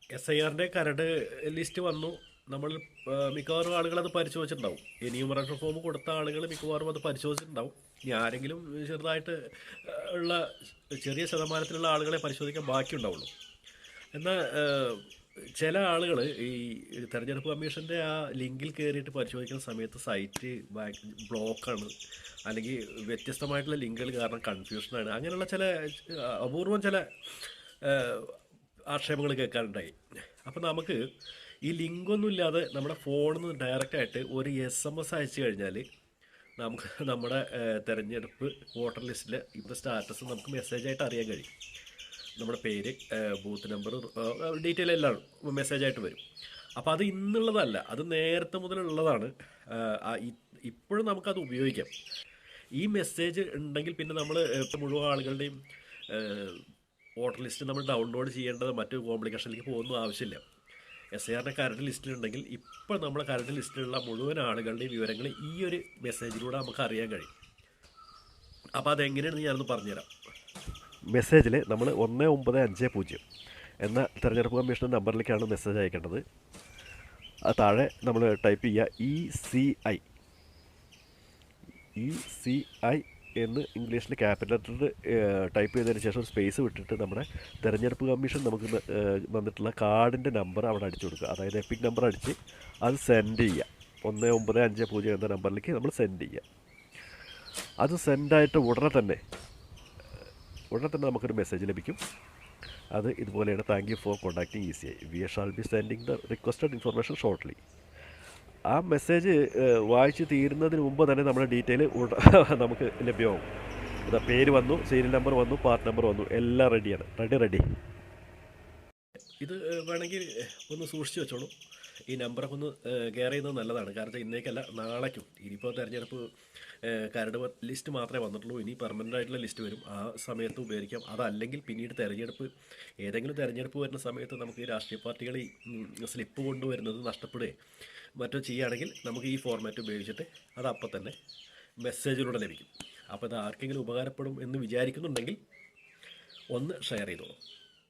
SIR-ന്റെ കരട് ലിസ്റ്റ് വന്നു. നമ്മൾ മിക്കവാറും ആളുകളത് പരിശോധിച്ചിട്ടുണ്ടാവും. എന്യൂമറേഷൻ ഫോം കൊടുത്ത ആളുകൾ മിക്കവാറും അത് പരിശോധിച്ചിട്ടുണ്ടാവും. ഇനി ആരെങ്കിലും ചെറുതായിട്ട് ഉള്ള ചെറിയ ശതമാനത്തിലുള്ള ആളുകളെ പരിശോധിക്കാൻ ബാക്കിയുണ്ടാവുള്ളൂ. എന്നാൽ ചില ആളുകൾ ഈ തെരഞ്ഞെടുപ്പ് കമ്മീഷൻ്റെ ആ ലിങ്കിൽ കയറിയിട്ട് പരിശോധിക്കുന്ന സമയത്ത് സൈറ്റ് ബ്ലോക്കാണ്, അല്ലെങ്കിൽ വ്യത്യസ്തമായിട്ടുള്ള ലിങ്കുകൾ കാരണം കൺഫ്യൂഷനാണ്, അങ്ങനെയുള്ള ചില അപൂർവം ചില ആക്ഷേപങ്ങൾ കേൾക്കാനുണ്ടായി. അപ്പോൾ നമുക്ക് ഈ ലിങ്കൊന്നും ഇല്ലാതെ നമ്മുടെ ഫോണിൽ നിന്ന് ഡയറക്റ്റായിട്ട് ഒരു SMS അയച്ചു കഴിഞ്ഞാൽ നമുക്ക് നമ്മുടെ തിരഞ്ഞെടുപ്പ് വോട്ടർ ലിസ്റ്റിലെ ഇപ്പോൾ സ്റ്റാറ്റസ് നമുക്ക് മെസ്സേജായിട്ട് അറിയാൻ കഴിയും. നമ്മുടെ പേര്, ബൂത്ത് നമ്പർ, ഡീറ്റെയിൽ എല്ലാം മെസ്സേജായിട്ട് വരും. അപ്പോൾ അത് ഇന്നുള്ളതല്ല, അത് നേരത്തെ മുതലുള്ളതാണ്. ഇപ്പോഴും നമുക്കത് ഉപയോഗിക്കാം. ഈ മെസ്സേജ് ഉണ്ടെങ്കിൽ പിന്നെ നമ്മൾ മുഴുവൻ ആളുകളുടെയും വോട്ടർ ലിസ്റ്റ് നമ്മൾ ഡൗൺലോഡ് ചെയ്യേണ്ടത് മറ്റു കോംപ്ലിക്കേഷനിലേക്ക് പോകുന്ന ആവശ്യമില്ല. SIR-ന്റെ കരട് ലിസ്റ്റിലുണ്ടെങ്കിൽ ഇപ്പോൾ നമ്മളെ കരട് ലിസ്റ്റിലുള്ള മുഴുവൻ ആളുകളുടെയും വിവരങ്ങൾ ഈ ഒരു മെസ്സേജിലൂടെ നമുക്ക് അറിയാൻ കഴിയും. അപ്പോൾ അതെങ്ങനെയാണെന്ന് ഞാനൊന്ന് പറഞ്ഞുതരാം. മെസ്സേജിൽ നമ്മൾ 1950 എന്ന തെരഞ്ഞെടുപ്പ് കമ്മീഷൻ നമ്പറിലേക്കാണ് മെസ്സേജ് അയക്കേണ്ടത്. അത് താഴെ നമ്മൾ ടൈപ്പ് ചെയ്യുക ECI എന്ന് ഇംഗ്ലീഷിൽ ക്യാപിറ്റൽ ലെറ്ററിൽ ടൈപ്പ് ചെയ്തതിന് ശേഷം ഒരു സ്പേസ് വിട്ടിട്ട് നമ്മുടെ തെരഞ്ഞെടുപ്പ് കമ്മീഷൻ നമുക്ക് വന്നിട്ടുള്ള കാർഡിൻ്റെ നമ്പർ അവിടെ അടിച്ചു കൊടുക്കുക. അതായത് എപ്പിക് നമ്പർ അടിച്ച് അത് സെൻഡ് ചെയ്യുക. 1950 എന്ന നമ്പറിലേക്ക് നമ്മൾ സെൻഡ് ചെയ്യുക. അത് സെൻഡായിട്ട് ഉടനെ തന്നെ നമുക്കൊരു മെസ്സേജ് ലഭിക്കും. അത് ഇതുപോലെയാണ്: thank you for contacting ECI. We shall be sending the requested information shortly. ആ മെസ്സേജ് വായിച്ച് തീരുന്നതിന് മുമ്പ് തന്നെ നമ്മുടെ ഡീറ്റെയിൽ നമുക്ക് ലഭ്യമാവും. ഇതാ പേര് വന്നു, സീരിയൽ നമ്പർ വന്നു, പാർട്ട് നമ്പർ വന്നു, എല്ലാം റെഡിയാണ്. റെഡി. ഇത് വേണമെങ്കിൽ ഒന്ന് സൂക്ഷിച്ച് വെച്ചോളൂ. ഈ നമ്പറൊക്കെ ഒന്ന് കെയർ ചെയ്യുന്നത് നല്ലതാണ്. കാരണം ഇന്നേക്കല്ല, നാളേക്കും. ഇനിയിപ്പോൾ തെരഞ്ഞെടുപ്പ് കരട് ലിസ്റ്റ് മാത്രമേ വന്നിട്ടുള്ളൂ. ഇനി പെർമനൻ്റ് ആയിട്ടുള്ള ലിസ്റ്റ് വരും, ആ സമയത്ത് ഉപയോഗിക്കാം. അതല്ലെങ്കിൽ പിന്നീട് ഏതെങ്കിലും തെരഞ്ഞെടുപ്പ് വരുന്ന സമയത്ത് നമുക്ക് ഈ രാഷ്ട്രീയ പാർട്ടികൾ ഈ സ്ലിപ്പ് കൊണ്ടുവരുന്നത് നഷ്ടപ്പെടുകയും മറ്റോ ചെയ്യുകയാണെങ്കിൽ നമുക്ക് ഈ ഫോർമാറ്റ് ഉപയോഗിച്ചിട്ട് അത് അപ്പം തന്നെ മെസ്സേജിലൂടെ ലഭിക്കും. അപ്പോൾ ഇത് ആർക്കെങ്കിലും ഉപകാരപ്പെടും എന്ന് വിചാരിക്കുന്നുണ്ടെങ്കിൽ ഒന്ന് ഷെയർ ചെയ്തോളൂ.